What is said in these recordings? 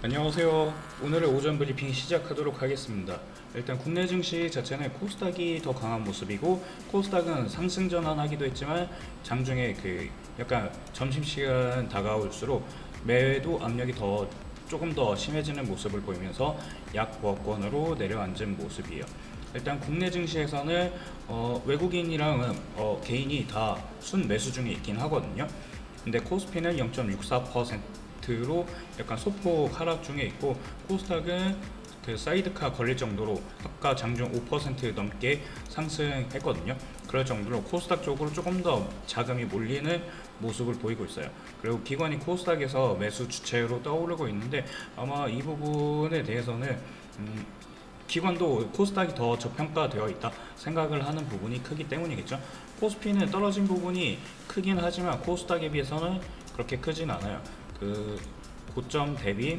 안녕하세요. 오늘의 오전 브리핑 시작하도록 하겠습니다. 일단 국내 증시 자체는 코스닥이 더 강한 모습이고, 코스닥은 상승 전환하기도 했지만 장중에 약간 점심시간 다가올수록 매도 압력이 조금 더 심해지는 모습을 보이면서 약보합권으로 내려앉은 모습이에요. 일단 국내 증시에서는 외국인이랑 개인이 다 순매수 중에 있긴 하거든요. 근데 코스피는 0.64%로 약간 소폭 하락 중에 있고, 코스닥은 그 사이드카 걸릴 정도로 아까 장중 5% 넘게 상승했거든요. 그럴 정도로 코스닥 쪽으로 조금 더 자금이 몰리는 모습을 보이고 있어요. 그리고 기관이 코스닥에서 매수 주체로 떠오르고 있는데, 아마 이 부분에 대해서는 기관도 코스닥이 더 저평가되어 있다 생각을 하는 부분이 크기 때문이겠죠. 코스피는 떨어진 부분이 크긴 하지만 코스닥에 비해서는 그렇게 크진 않아요. 그 고점 대비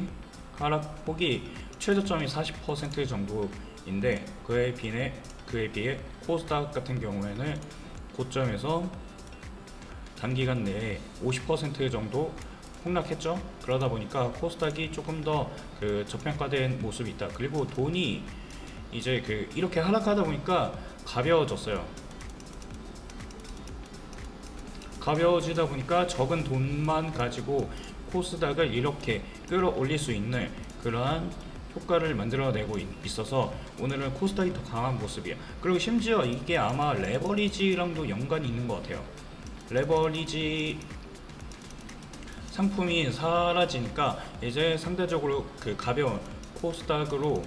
하락폭이 최저점이 40% 정도인데, 그에 비해 코스닥 같은 경우에는 고점에서 단기간 내에 50% 정도 폭락했죠. 그러다 보니까 코스닥이 조금 더 저평가된 모습이 있다. 그리고 돈이 이제 이렇게 하락하다 보니까 가벼워졌어요. 가벼워지다 보니까 적은 돈만 가지고 코스닥을 이렇게 끌어올릴 수 있는 그러한 효과를 만들어내고 있어서 오늘은 코스닥이 더 강한 모습이에요. 그리고 심지어 이게 아마 레버리지랑도 연관이 있는 것 같아요. 레버리지 상품이 사라지니까 이제 상대적으로 가벼운 코스닥으로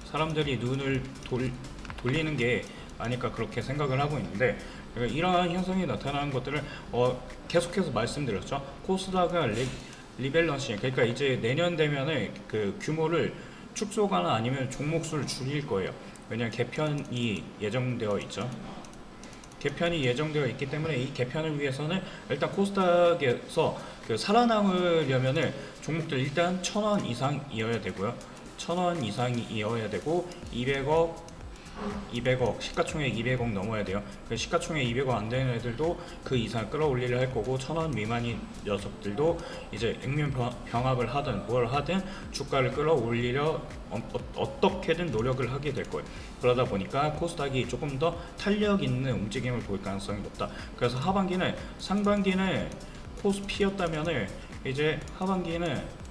사람들이 눈을 돌리는 게 아닐까 그렇게 생각을 하고 있는데, 이러한 현상이 나타나는 것들을 계속해서 말씀드렸죠. 코스닥은 리밸런싱, 그러니까 이제 내년 되면은 규모를 축소가나 아니면 종목수를 줄일 거예요. 왜냐하면 개편이 예정되어 있죠. 개편이 예정되어 있기 때문에 이 개편을 위해서는 일단 코스닥에서 살아남으려면은 종목들 일단 1,000원 이상이어야 되고요. 1,000원 이상이어야 되고 200억 시가총액 200억 넘어야 돼요. 시가총액 200억 안 되는 애들도 그 이상 끌어올리려 할 거고, 1,000원 미만인 녀석들도 이제 액면 병합을 하든 뭘 하든 주가를 끌어올리려 어떻게든 노력을 하게 될 거예요. 그러다 보니까 코스닥이 조금 더 탄력 있는 움직임을 보일 가능성이 높다. 그래서 상반기는 코스피였다면은 이제 하반기는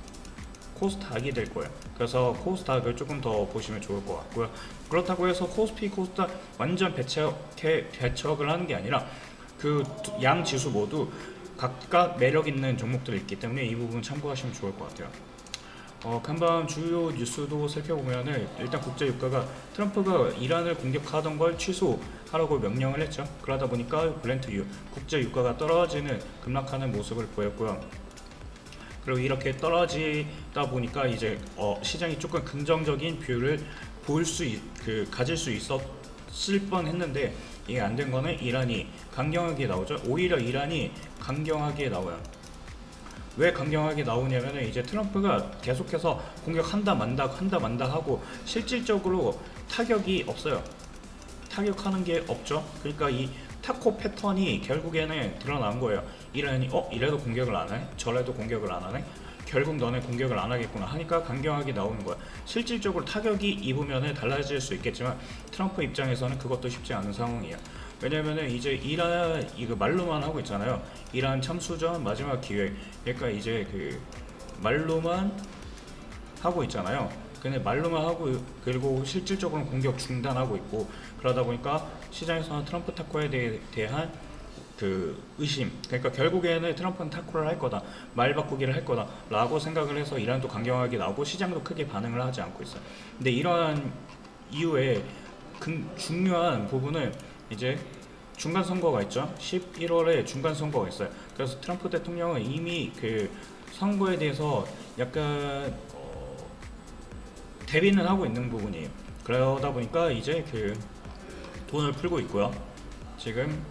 코스닥이 될 거예요. 그래서 코스닥을 조금 더 보시면 좋을 것 같고요. 그렇다고 해서 코스피, 코스닥 완전 배척을 하는 게 아니라 그 양 지수 모두 각각 매력 있는 종목들이 있기 때문에 이 부분 참고하시면 좋을 것 같아요. 간밤 주요 뉴스도 살펴보면은 일단 국제 유가가 트럼프가 이란을 공격하던 걸 취소하라고 명령을 했죠. 그러다 보니까 브렌트유 국제 유가가 떨어지는 급락하는 모습을 보였고요. 그리고 이렇게 떨어지다 보니까 이제 시장이 조금 긍정적인 뷰를 가질 수 있었을 뻔했는데, 이게 안 된 거는 이란이 강경하게 나오죠. 오히려 이란이 강경하게 나와요. 왜 강경하게 나오냐면은 이제 트럼프가 계속해서 공격한다 만다 하고 실질적으로 타격이 없어요. 타격하는 게 없죠. 그러니까 이 타코 패턴이 결국에는 드러난 거예요. 이란이 이래도 공격을 안 해? 저래도 공격을 안 하네? 결국 너네 공격을 안 하겠구나 하니까 강경하게 나오는 거야. 실질적으로 타격이 입으면 달라질 수 있겠지만 트럼프 입장에서는 그것도 쉽지 않은 상황이야. 왜냐면은 이제 이란 이거 말로만 하고 있잖아요. 이란 참수전 마지막 기회. 그러니까 이제 말로만 하고 있잖아요. 근데 말로만 하고, 그리고 실질적으로는 공격 중단하고 있고, 그러다 보니까 시장에서는 트럼프 타코에 대한 의심, 그러니까 결국에는 트럼프는 타코를 할 거다, 말 바꾸기를 할 거다 라고 생각을 해서 이란도 강경하게 나오고 시장도 크게 반응을 하지 않고 있어요. 근데 이러한 이후에 중요한 부분은 이제 중간 선거가 있죠. 11월에 중간 선거가 있어요. 그래서 트럼프 대통령은 이미 선거에 대해서 약간 대비는 하고 있는 부분이에요. 그러다 보니까 이제 돈을 풀고 있고요. 지금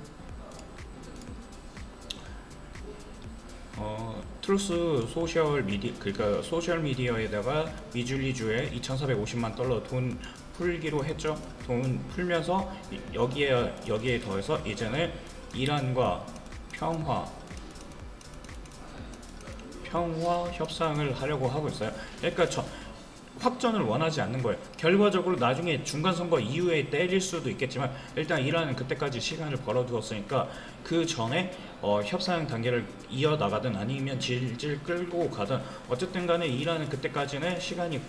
트루스 소셜 미디어에다가 미줄리주에 2,450만 달러 돈 풀기로 했죠. 돈 풀면서 여기에 더해서 이제는 이란과 평화 협상을 하려고 하고 있어요. 그러니까 확전을 원하지 않는 거예요. 결과적으로 나중에 중간선거 이후에 때릴 수도 있겠지만 일단 이란은 그때까지 시간을 벌어두었으니까 그 전에 협상 단계를 이어나가든 아니면 질질 끌고 가든 어쨌든 간에 이란은 그때까지는 시간이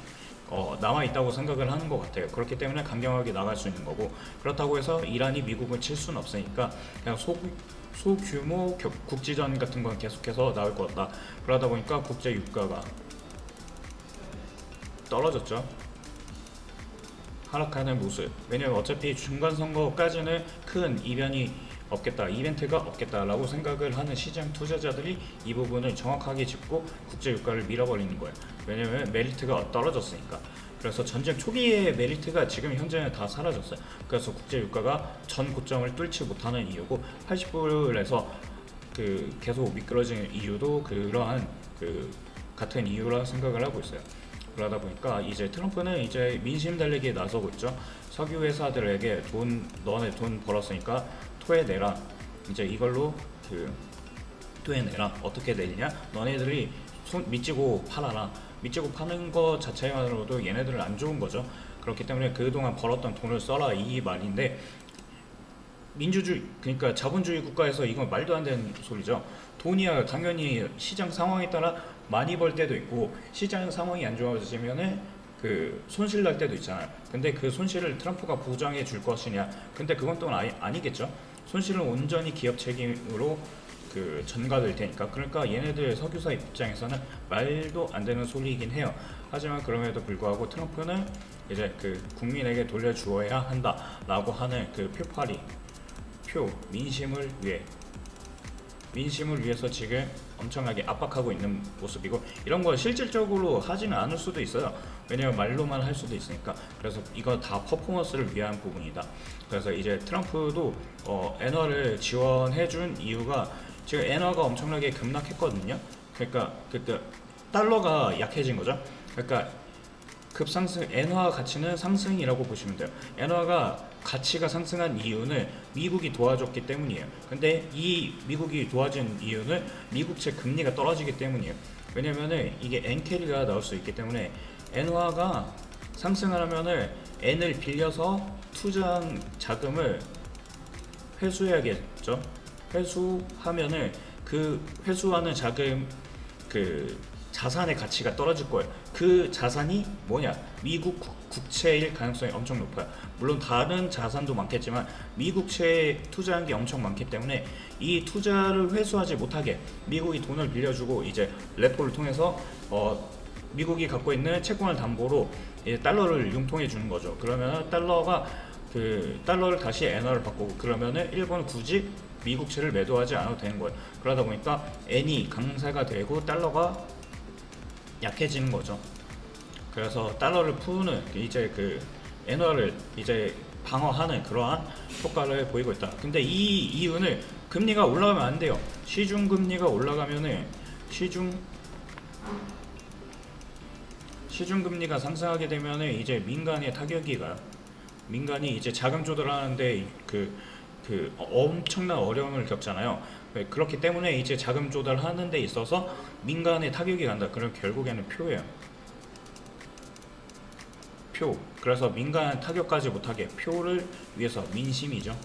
남아있다고 생각을 하는 것 같아요. 그렇기 때문에 강경하게 나갈 수 있는 거고, 그렇다고 해서 이란이 미국을 칠 수는 없으니까 그냥 소규모 국지전 같은 건 계속해서 나올 것 같다. 그러다 보니까 국제 유가가 떨어졌죠. 하락하는 모습. 왜냐면 어차피 중간선거까지는 큰 이변이 없겠다, 이벤트가 없겠다라고 생각을 하는 시장 투자자들이 이 부분을 정확하게 짚고 국제 유가를 밀어버리는 거예요. 왜냐면 메리트가 떨어졌으니까. 그래서 전쟁 초기의 메리트가 지금 현재는 다 사라졌어요. 그래서 국제 유가가 전 고점을 뚫지 못하는 이유고 80불에서 계속 미끄러지는 이유도 그러한 같은 이유라 생각을 하고 있어요. 그러다 보니까 이제 트럼프는 이제 민심 달래기에 나서고 있죠. 석유 회사들에게 너네 돈 벌었으니까 토해내라. 이제 이걸로 토해내라. 어떻게 내리냐? 너네들이 미치고 팔아라. 미치고 파는 것 자체만으로도 얘네들은 안 좋은 거죠. 그렇기 때문에 그동안 벌었던 돈을 써라 이 말인데, 민주주의, 그러니까 자본주의 국가에서 이건 말도 안 되는 소리죠. 돈이야 당연히 시장 상황에 따라 많이 벌 때도 있고 시장 상황이 안 좋아지면은 손실 날 때도 있잖아요. 근데 그 손실을 트럼프가 보장해 줄 것이냐? 근데 그건 또 아니겠죠. 손실은 온전히 기업 책임으로 전가될 테니까. 그러니까 얘네들 석유사 입장에서는 말도 안 되는 소리이긴 해요. 하지만 그럼에도 불구하고 트럼프는 이제 국민에게 돌려주어야 한다라고 하는 민심을 위해서 지금 엄청나게 압박하고 있는 모습이고, 이런 거 실질적으로 하지는 않을 수도 있어요. 왜냐면 말로만 할 수도 있으니까. 그래서 이거 다 퍼포먼스를 위한 부분이다. 그래서 이제 트럼프도 엔화를 지원해준 이유가 지금 엔화가 엄청나게 급락했거든요. 그러니까 달러가 약해진 거죠. 그러니까 급상승, 엔화 가치는 상승이라고 보시면 돼요. 엔화가 가치가 상승한 이유는 미국이 도와줬기 때문이에요. 근데 이 미국이 도와준 이유는 미국채 금리가 떨어지기 때문이에요. 왜냐면은 이게 엔캐리가 나올 수 있기 때문에 엔화가 상승하려면은 엔을 빌려서 투자한 자금을 회수해야겠죠. 회수하면은 회수하는 자금 자산의 가치가 떨어질 거예요. 그 자산이 뭐냐? 미국 국채일 가능성이 엄청 높아요. 물론 다른 자산도 많겠지만 미국채에 투자한 게 엄청 많기 때문에 이 투자를 회수하지 못하게 미국이 돈을 빌려주고 이제 레포를 통해서 미국이 갖고 있는 채권을 담보로 달러를 융통해 주는 거죠. 그러면 달러를 다시 엔화를 바꾸고, 그러면은 일본은 굳이 미국채를 매도하지 않아도 되는 거예요. 그러다 보니까 엔이 강세가 되고 달러가 약해지는 거죠. 그래서 달러를 푸는 엔화를 이제 방어하는 그러한 효과를 보이고 있다. 근데 이 이유는 금리가 올라가면 안 돼요. 시중 금리가 올라가면은 시중 금리가 상승하게 되면은 이제 민간에 타격이 가요. 민간이 이제 자금 조달하는데 엄청난 어려움을 겪잖아요. 그렇기 때문에 이제 자금 조달하는 데 있어서 민간에 타격이 간다. 그럼 결국에는 표예요. 그래서 민간 타격까지 못하게 표를 위해서 민심이죠.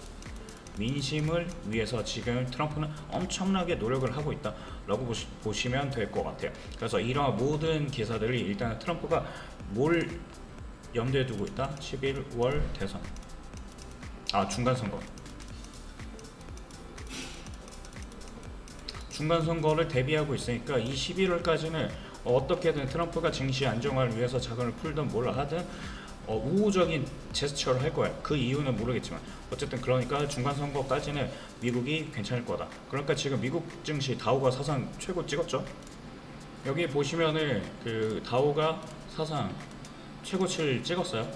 민심을 위해서 지금 트럼프는 엄청나게 노력을 하고 있다라고 보시면 될 것 같아요. 그래서 이러한 모든 기사들이 일단 트럼프가 뭘 염두에 두고 있다? 11월 대선, 중간선거를 대비하고 있으니까 이 11월까지는 어떻게든 트럼프가 증시 안정화를 위해서 자금을 풀든 뭘 하든 우호적인 제스처를 할 거야. 그 이유는 모르겠지만 어쨌든 그러니까 중간선거까지는 미국이 괜찮을 거다. 그러니까 지금 미국 증시 다우가 사상 최고 찍었죠. 여기 보시면은 다우가 사상 최고치를 찍었어요.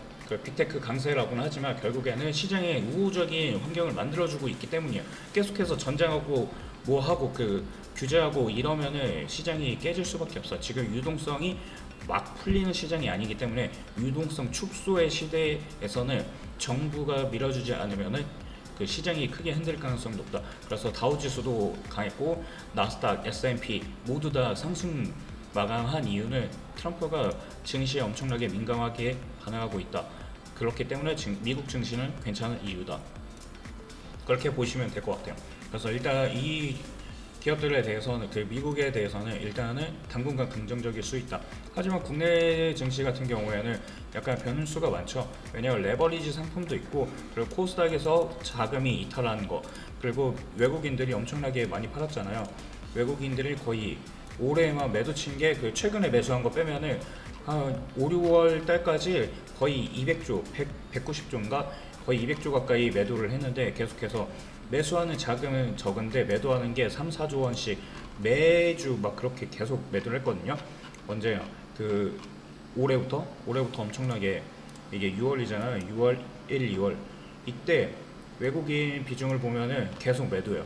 빅테크 강세라고는 하지만 결국에는 시장에 우호적인 환경을 만들어주고 있기 때문이에요. 계속해서 전쟁하고 뭐하고 규제하고 이러면은 시장이 깨질 수밖에 없어. 지금 유동성이 막 풀리는 시장이 아니기 때문에 유동성 축소의 시대에서는 정부가 밀어주지 않으면은 그 시장이 크게 흔들 가능성이 높다. 그래서 다우지수도 강했고 나스닥, S&P 모두 다 상승 마감한 이유는 트럼프가 증시에 엄청나게 민감하게 반응하고 있다. 그렇기 때문에 미국 증시는 괜찮은 이유다. 그렇게 보시면 될 것 같아요. 그래서 일단 이 기업들에 대해서는 그 미국에 대해서는 일단은 당분간 긍정적일 수 있다. 하지만 국내 증시 같은 경우에는 약간 변수가 많죠. 왜냐하면 레버리지 상품도 있고 그리고 코스닥에서 자금이 이탈하는 거 그리고 외국인들이 엄청나게 많이 팔았잖아요. 외국인들이 거의 올해만 매도 친 게 그 최근에 매수한 거 빼면은 한 5, 6월 달까지 거의 200조, 190조인가 거의 200조 가까이 매도를 했는데 계속해서 매수하는 자금은 적은데 매도하는 게 3, 4조 원씩 매주 막 그렇게 계속 매도를 했거든요. 언제요? 그 올해부터 엄청나게 이게 6월이잖아요. 6월 1, 2월 이때 외국인 비중을 보면은 계속 매도해요.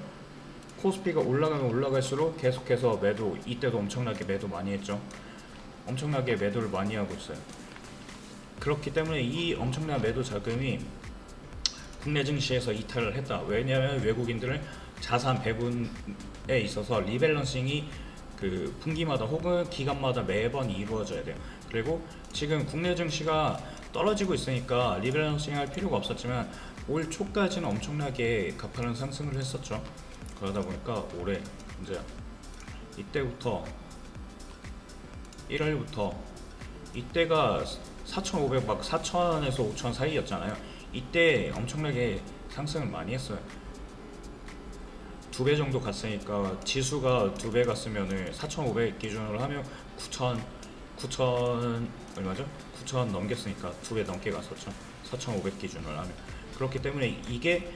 코스피가 올라가면 올라갈수록 계속해서 매도, 이때도 엄청나게 매도 많이 했죠. 엄청나게 매도를 많이 하고 있어요. 그렇기 때문에 이 엄청난 매도 자금이 국내 증시에서 이탈을 했다. 왜냐하면 외국인들은 자산 배분에 있어서 리밸런싱이 그 분기마다 혹은 기간마다 매번 이루어져야 돼요. 그리고 지금 국내 증시가 떨어지고 있으니까 리밸런싱 할 필요가 없었지만 올 초까지는 엄청나게 가파른 상승을 했었죠. 그러다 보니까 올해 이제 이때부터 1월부터 이때가 4,500 막 4,000에서 5,000 사이였잖아요. 이때 엄청나게 상승을 많이 했어요. 2배 정도 갔으니까 지수가 2배 갔으면은 4,500 기준으로 하면 9,000 얼마죠? 9,000 넘겼으니까 2배 넘게 갔었죠. 4,500 기준으로 하면. 그렇기 때문에 이게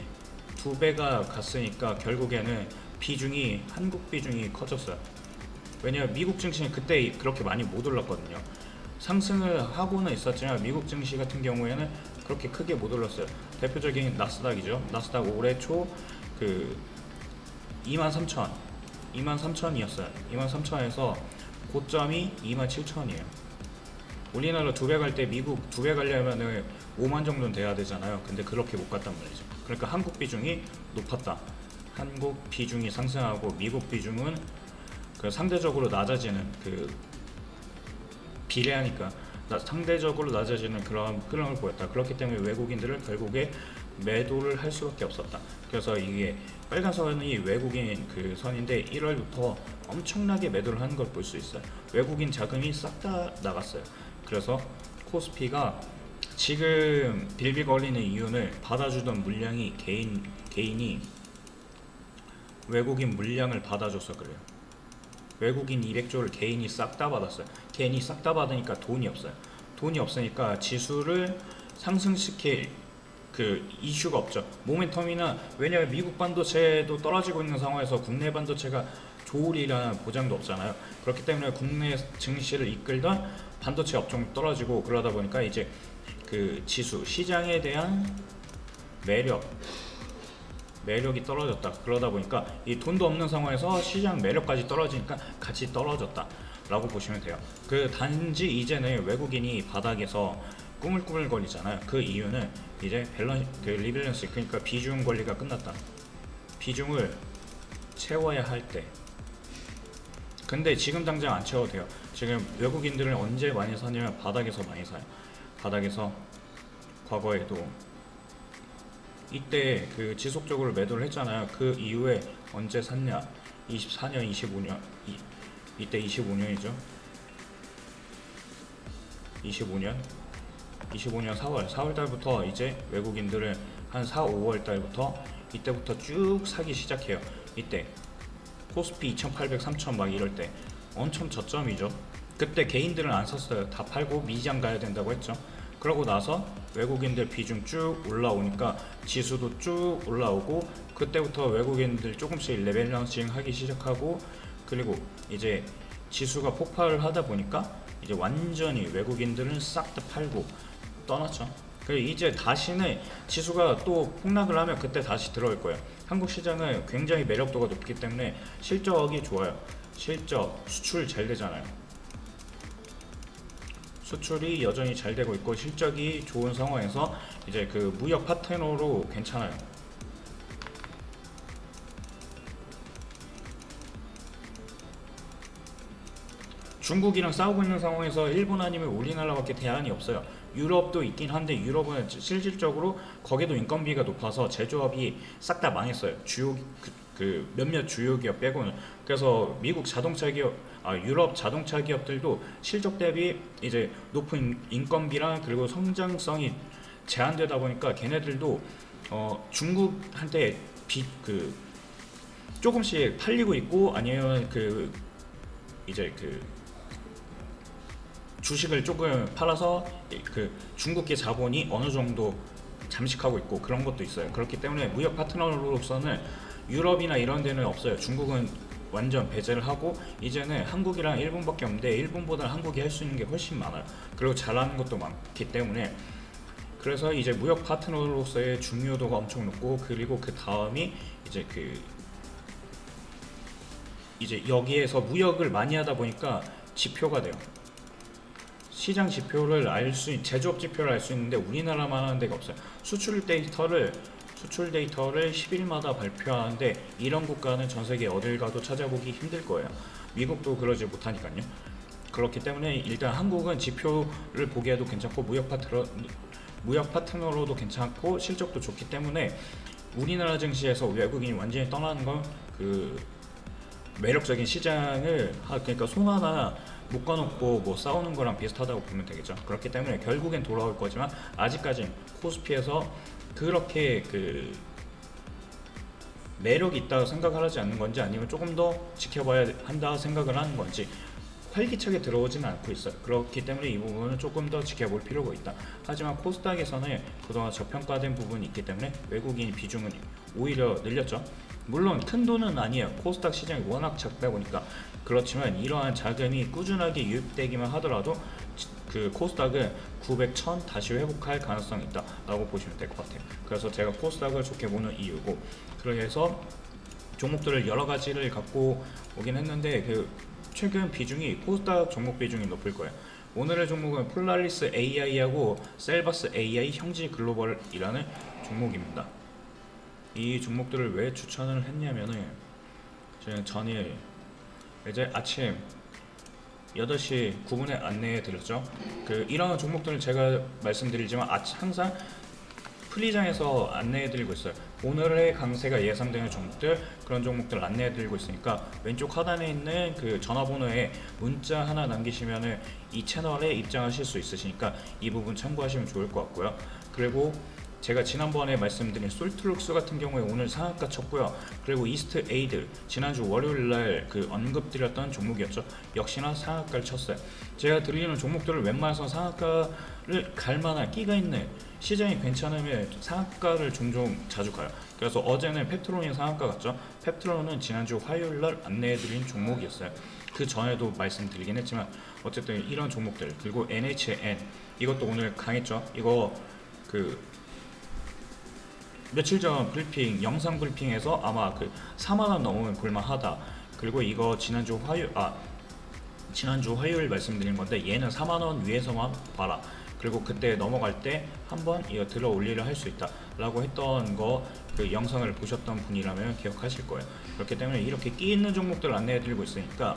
2배가 갔으니까 결국에는 비중이 한국 비중이 커졌어요. 왜냐면 미국 증시는 그때 그렇게 많이 못 올랐거든요. 상승을 하고는 있었지만 미국 증시 같은 경우에는 그렇게 크게 못 올랐어요. 대표적인 나스닥이죠. 나스닥 올해 초 그 23,000이었어요. 23,000에서 고점이 27,000이에요. 우리나라 2배 갈 때 미국 2배 가려면은 5만 정도는 돼야 되잖아요. 근데 그렇게 못 갔단 말이죠. 그러니까 한국 비중이 높았다. 한국 비중이 상승하고 미국 비중은 그 상대적으로 낮아지는 그 비례하니까 상대적으로 낮아지는 그런 흐름을 보였다. 그렇기 때문에 외국인들은 결국에 매도를 할 수밖에 없었다. 그래서 이게 빨간 선이 외국인 그 선인데 1월부터 엄청나게 매도를 하는 걸 볼 수 있어요. 외국인 자금이 싹 다 나갔어요. 그래서 코스피가 지금 빌빌거리는 이유는 받아주던 물량이 개인이 외국인 물량을 받아줘서 그래요. 외국인 200조를 개인이 싹 다 받았어요. 개인이 싹 다 받으니까 돈이 없어요. 돈이 없으니까 지수를 상승시킬 그 이슈가 없죠. 모멘텀이나 왜냐하면 미국 반도체도 떨어지고 있는 상황에서 국내 반도체가 좋으리라는 보장도 없잖아요. 그렇기 때문에 국내 증시를 이끌던 반도체 업종이 떨어지고 그러다 보니까 이제 그 지수 시장에 대한 매력이 떨어졌다. 그러다 보니까 이 돈도 없는 상황에서 시장 매력까지 떨어지니까 같이 떨어졌다 라고 보시면 돼요. 그 단지 이제는 외국인이 바닥에서 꾸물꾸물거리잖아요. 그 이유는 이제 그 리밸런스, 그러니까 비중 관리가 끝났다. 비중을 채워야 할 때. 근데 지금 당장 안 채워도 돼요. 지금 외국인들은 언제 많이 사냐면 바닥에서 많이 사요. 바닥에서 과거에도 이때 그 지속적으로 매도를 했잖아요. 그 이후에 언제 샀냐? 24년, 25년 이때 25년이죠. 25년 4월 달부터 이제 외국인들은 한 4, 5월 달부터 이때부터 쭉 사기 시작해요. 이때 코스피 2,800, 3,000 막 이럴 때 엄청 저점이죠. 그때 개인들은 안 샀어요. 다 팔고 미장 가야 된다고 했죠. 그러고 나서 외국인들 비중 쭉 올라오니까 지수도 쭉 올라오고 그때부터 외국인들 조금씩 레밸런싱 하기 시작하고 그리고 이제 지수가 폭발을 하다 보니까 이제 완전히 외국인들은 싹 다 팔고 떠났죠. 그리고 이제 다시는 지수가 또 폭락을 하면 그때 다시 들어올 거예요. 한국 시장은 굉장히 매력도가 높기 때문에 실적이 좋아요. 실적, 수출 잘 되잖아요. 수출이 여전히 잘 되고 있고 실적이 좋은 상황에서 이제 그 무역 파트너로 괜찮아요. 중국이랑 싸우고 있는 상황에서 일본 아니면 우리나라밖에 대안이 없어요. 유럽도 있긴 한데 유럽은 실질적으로 거기도 인건비가 높아서 제조업이 싹 다 망했어요. 주요 그 몇몇 주요 기업 빼고는. 그래서 미국 자동차 기업, 유럽 자동차 기업들도 실적 대비 이제 높은 인건비랑 그리고 성장성이 제한되다 보니까 걔네들도 중국한테 그 조금씩 팔리고 있고, 아니면 그 이제 그 주식을 조금 팔아서 그 중국계 자본이 어느 정도 잠식하고 있고 그런 것도 있어요. 그렇기 때문에 무역 파트너로서는 유럽이나 이런 데는 없어요. 중국은 완전 배제를 하고 이제는 한국이랑 일본밖에 없는데 일본보다는 한국이 할 수 있는 게 훨씬 많아요. 그리고 잘하는 것도 많기 때문에, 그래서 이제 무역 파트너로서의 중요도가 엄청 높고, 그리고 그 다음이 이제 이제 여기에서 무역을 많이 하다 보니까 지표가 돼요. 시장 지표를 제조업 지표를 알 수 있는데 우리나라만 하는 데가 없어요. 수출 데이터를 10일마다 발표하는데 이런 국가는 전 세계 어딜 가도 찾아보기 힘들 거예요. 미국도 그러지 못하니까요. 그렇기 때문에 일단 한국은 지표를 보기에도 괜찮고 무역 파트너로도 괜찮고 실적도 좋기 때문에 우리나라 증시에서 외국인이 완전히 떠나는 건 그 매력적인 시장을 그러니까 손 하나 묶어놓고 뭐 싸우는 거랑 비슷하다고 보면 되겠죠. 그렇기 때문에 결국엔 돌아올 거지만 아직까진 코스피에서 그렇게 그 매력이 있다고 생각을 하지 않는 건지, 아니면 조금 더 지켜봐야 한다 생각을 하는 건지 활기차게 들어오지는 않고 있어요. 그렇기 때문에 이 부분은 조금 더 지켜볼 필요가 있다. 하지만 코스닥에서는 그동안 저평가된 부분이 있기 때문에 외국인 비중은 오히려 늘렸죠. 물론 큰 돈은 아니에요. 코스닥 시장이 워낙 작다 보니까. 그렇지만 이러한 자금이 꾸준하게 유입되기만 하더라도 그 코스닥은 900, 1000 다시 회복할 가능성이 있다 라고 보시면 될 것 같아요. 그래서 제가 코스닥을 좋게 보는 이유고, 그래서 종목들을 여러 가지를 갖고 오긴 했는데 그 최근 비중이 코스닥 종목 비중이 높을 거예요. 오늘의 종목은 폴라리스 AI하고 셀바스 AI 형지 글로벌이라는 종목입니다. 이 종목들을 왜 추천을 했냐면은 저는 전일 이제 아침 8시 9분에 안내해 드렸죠. 이런 종목들을 제가 말씀드리지만 항상 프리장에서 안내해 드리고 있어요. 오늘의 강세가 예상되는 종목들, 그런 종목들 안내해 드리고 있으니까 왼쪽 하단에 있는 그 전화번호에 문자 하나 남기시면은 이 채널에 입장하실 수 있으시니까 이 부분 참고하시면 좋을 것 같고요. 그리고 제가 지난번에 말씀드린 솔트룩스 같은 경우에 오늘 상한가 쳤고요. 그리고 이스트 에이드 지난주 월요일날 언급드렸던 종목이었죠. 역시나 상한가를 쳤어요. 제가 드리는 종목들을 웬만해서 상한가를 갈 만한 끼가 있는, 시장이 괜찮으면 상한가를 종종 자주 가요. 그래서 어제는 펩트론이 상한가 갔죠. 펩트론은 지난주 화요일날 안내해드린 종목이었어요. 그 전에도 말씀드리긴 했지만 어쨌든 이런 종목들, 그리고 NHN 이것도 오늘 강했죠. 이거 며칠 전 브리핑, 영상 브리핑에서 아마 4만원 넘으면 볼만하다. 그리고 이거 지난주 화요일 말씀드린 건데 얘는 4만원 위에서만 봐라. 그리고 그때 넘어갈 때 한번 이거 들어 올리려 할 수 있다 라고 했던 거, 영상을 보셨던 분이라면 기억하실 거예요. 그렇기 때문에 이렇게 끼 있는 종목들 안내해 드리고 있으니까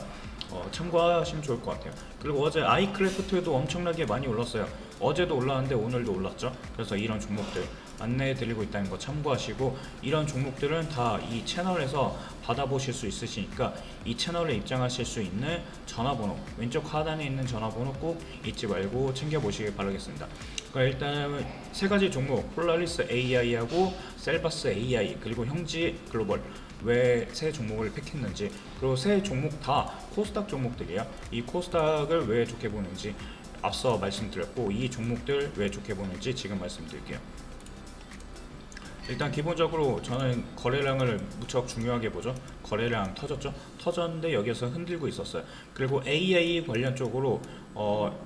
참고하시면 좋을 것 같아요. 그리고 어제 아이크래프트도 엄청나게 많이 올랐어요. 어제도 올랐는데 오늘도 올랐죠. 그래서 이런 종목들 안내해 드리고 있다는 거 참고하시고, 이런 종목들은 다 이 채널에서 받아보실 수 있으시니까 이 채널에 입장하실 수 있는 전화번호, 왼쪽 하단에 있는 전화번호 꼭 잊지 말고 챙겨보시길 바라겠습니다. 그러니까 일단 세 가지 종목, 폴라리스 AI하고 셀바스 AI 그리고 형지 글로벌, 왜 세 종목을 픽했는지, 그리고 세 종목 다 코스닥 종목들이에요. 이 코스닥을 왜 좋게 보는지 앞서 말씀드렸고, 이 종목들 왜 좋게 보는지 지금 말씀드릴게요. 일단 기본적으로 저는 거래량을 무척 중요하게 보죠. 거래량 터졌는데 여기서 흔들고 있었어요. 그리고 AI 관련 쪽으로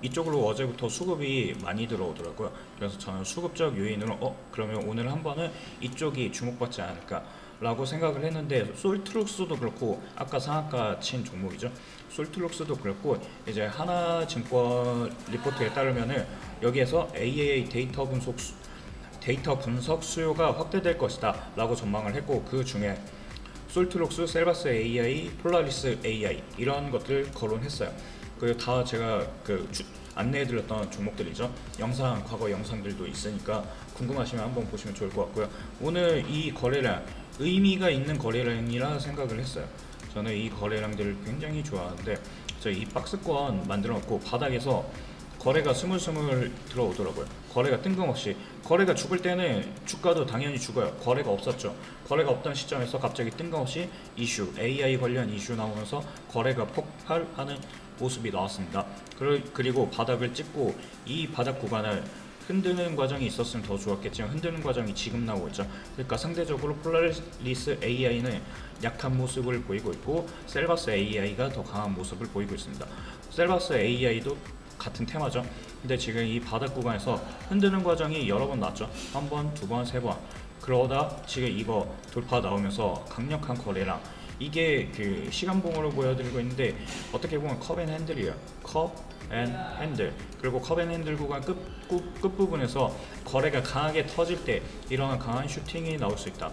이쪽으로 어제부터 수급이 많이 들어오더라고요. 그래서 저는 수급적 요인으로 그러면 오늘 한 번은 이쪽이 주목받지 않을까 라고 생각을 했는데, 솔트룩스도 그렇고 아까 상한가 친 종목이죠. 솔트룩스도 그렇고 이제 하나증권 리포트에 따르면은 여기에서 AAA 데이터 분석 수요가 확대될 것이다 라고 전망을 했고, 그 중에 솔트룩스, 셀바스 AI, 폴라리스 AI 이런 것들 거론했어요. 그 다 제가 안내해드렸던 종목들이죠. 과거 영상들도 있으니까 궁금하시면 한번 보시면 좋을 것 같고요. 오늘 이 거래량 의미가 있는 거래량이라 생각을 했어요. 저는 이 거래량들을 굉장히 좋아하는데 이 박스권 만들어 놓고 바닥에서 거래가 스물스물 들어오더라고요. 거래가 뜬금없이, 거래가 죽을 때는 주가도 당연히 죽어요. 거래가 없었죠. 거래가 없던 시점에서 갑자기 뜬금없이 이슈, AI 관련 이슈 나오면서 거래가 폭발하는 모습이 나왔습니다. 그리고 바닥을 찍고 이 바닥 구간을 흔드는 과정이 있었으면 더 좋았겠지만 흔드는 과정이 지금 나오고 있죠. 그러니까 상대적으로 폴라리스 AI는 약한 모습을 보이고 있고 셀바스 AI가 더 강한 모습을 보이고 있습니다. 셀바스 AI도 같은 테마죠. 근데 지금 이 바닥 구간에서 흔드는 과정이 여러 번 났죠. 한 번, 두 번, 세 번. 그러다 지금 이거 돌파 나오면서 강력한 거래량. 이게 시간봉으로 보여드리고 있는데 어떻게 보면 컵앤핸들이에요. 컵앤핸들. 그리고 컵앤핸들 구간 끝부분에서 거래가 강하게 터질 때 이러한 강한 슈팅이 나올 수 있다.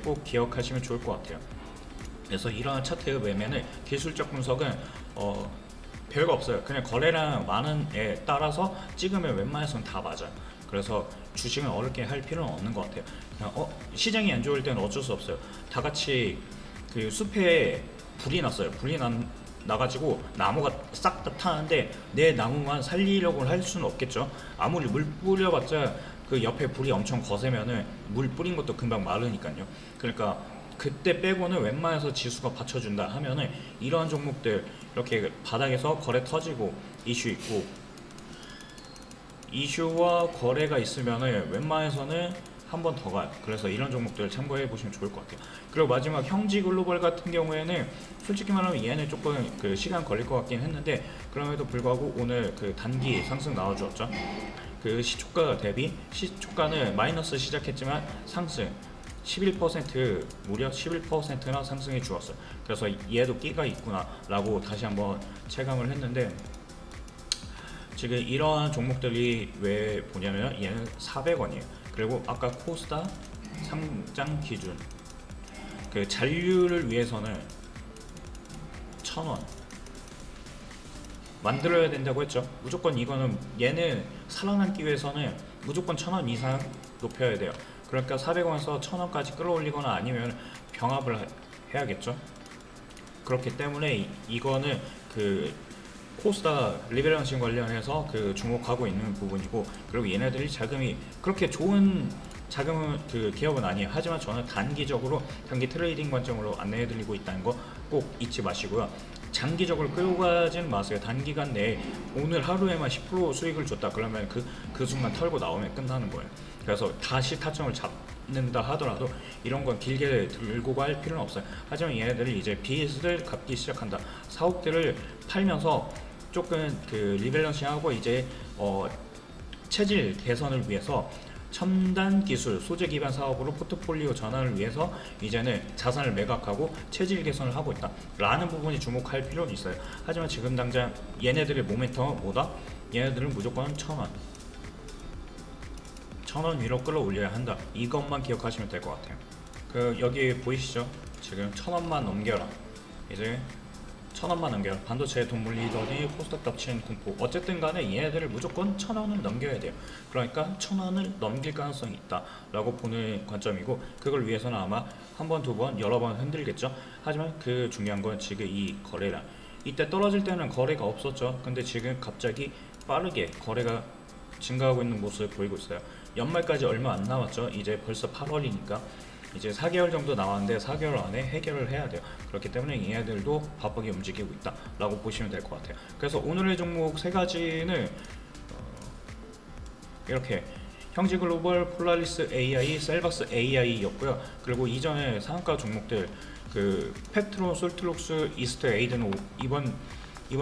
꼭 기억하시면 좋을 것 같아요. 그래서 이러한 차트 매매는 기술적 분석은 별거 없어요. 그냥 거래량 많은 에 따라서 찍으면 웬만해서는 다 맞아요. 그래서 주식은 어렵게 할 필요는 없는 것 같아요. 그냥 시장이 안 좋을 때는 어쩔 수 없어요. 다 같이 숲에 불이 났어요. 나가지고 나무가 싹 다 타는데 내 나무만 살리려고 할 수는 없겠죠. 아무리 물 뿌려봤자 옆에 불이 엄청 거세면은 물 뿌린 것도 금방 마르니까요. 그러니까 그때 빼고는 웬만해서 지수가 받쳐준다 하면은 이러한 종목들 이렇게 바닥에서 거래 터지고 이슈 있고 이슈와 거래가 있으면은 웬만해서는 한 번 더 가요. 그래서 이런 종목들 참고해 보시면 좋을 것 같아요. 그리고 마지막 형지글로벌 같은 경우에는 솔직히 말하면 얘는 조금 시간 걸릴 것 같긴 했는데 그럼에도 불구하고 오늘 단기 상승 나와주었죠. 시초가 대비 시초가는 마이너스 시작했지만 상승 11% 무려 11%나 상승해 주었어요. 그래서 얘도 끼가 있구나 라고 다시 한번 체감을 했는데 지금 이러한 종목들이 왜 보냐면 얘는 400원이에요. 그리고 아까 코스닥 상장 기준 잔류를 위해서는 1000원 만들어야 된다고 했죠. 무조건 이거는 얘는 살아남기 위해서는 무조건 1000원 이상 높여야 돼요. 그러니까 400원에서 1000원까지 끌어올리거나 아니면 병합을 해야겠죠. 그렇기 때문에 이거는 코스닥 리밸런싱 관련해서 주목하고 있는 부분이고, 그리고 얘네들이 자금이 그렇게 좋은 자금은 기업은 아니에요. 하지만 저는 단기 트레이딩 관점으로 안내해드리고 있다는 거 꼭 잊지 마시고요. 장기적으로 끌고 가진 마세요. 단기간 내에 오늘 하루에만 10% 수익을 줬다 그러면 그 순간 털고 나오면 끝나는 거예요. 그래서 다시 타점을 잡는다 하더라도 이런 건 길게 들고 갈 필요는 없어요. 하지만 얘네들이 이제 빚을 갚기 시작한다. 사옥들을 팔면서 조금 리밸런싱하고 이제 체질 개선을 위해서 첨단 기술, 소재 기반 사업으로 포트폴리오 전환을 위해서 이제는 자산을 매각하고 체질 개선을 하고 있다 라는 부분이 주목할 필요는 있어요. 하지만 지금 당장 얘네들의 모멘텀은 뭐다? 얘네들은 무조건 1000원 위로 끌어올려야 한다. 이것만 기억하시면 될 것 같아요. 여기 보이시죠? 지금 1000원만 넘겨라. 이제 1000원만 넘겨라. 반도체에 돈 물리더니 코스닥 덮치는 공포. 어쨌든 간에 얘네들을 무조건 1000원을 넘겨야 돼요. 그러니까 1000원을 넘길 가능성이 있다 라고 보는 관점이고, 그걸 위해서는 아마 한 번, 두 번, 여러 번 흔들겠죠. 하지만 중요한 건 지금 이 거래량, 이때 떨어질 때는 거래가 없었죠. 근데 지금 갑자기 빠르게 거래가 증가하고 있는 모습을 보이고 있어요. 연말까지 얼마 안 남았죠. 이제 벌써 8월이니까 이제 4개월 정도 남았는데 4개월 안에 해결을 해야 돼요. 그렇기 때문에 얘네들도 바쁘게 움직이고 있다 라고 보시면 될 것 같아요. 그래서 오늘의 종목 세 가지는 이렇게 형지글로벌, 폴라리스 AI, 셀바스 AI였고요. 그리고 이전에 상한가 종목들 페트로, 솔트록스, 이스트 에이드는 이번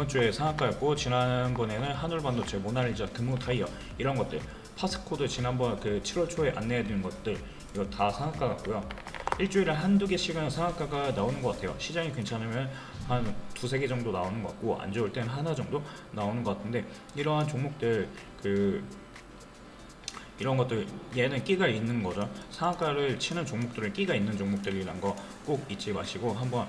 주에 상한가였고, 지난번에는 한울반도체, 모나리자, 금호타이어 이런 것들, 파스코드 지난번 7월 초에 안내해드린 것들 이거 다 상한가 같고요. 일주일에 한두 개씩은 상한가가 나오는 것 같아요. 시장이 괜찮으면 한 두세 개 정도 나오는 것 같고, 안 좋을 땐 하나 정도 나오는 것 같은데, 이러한 종목들 이런 것들 얘는 끼가 있는 거죠. 상한가를 치는 종목들은 끼가 있는 종목들이란 거 꼭 잊지 마시고 한번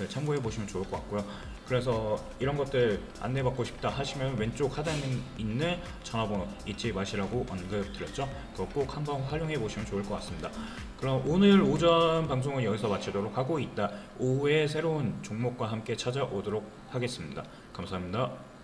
참고해 보시면 좋을 것 같고요. 그래서 이런 것들 안내받고 싶다 하시면 왼쪽 하단에 있는 전화번호 잊지 마시라고 언급드렸죠. 그거 꼭 한번 활용해 보시면 좋을 것 같습니다. 그럼 오늘 오전 방송은 여기서 마치도록 하고 이따 오후에 새로운 종목과 함께 찾아오도록 하겠습니다. 감사합니다.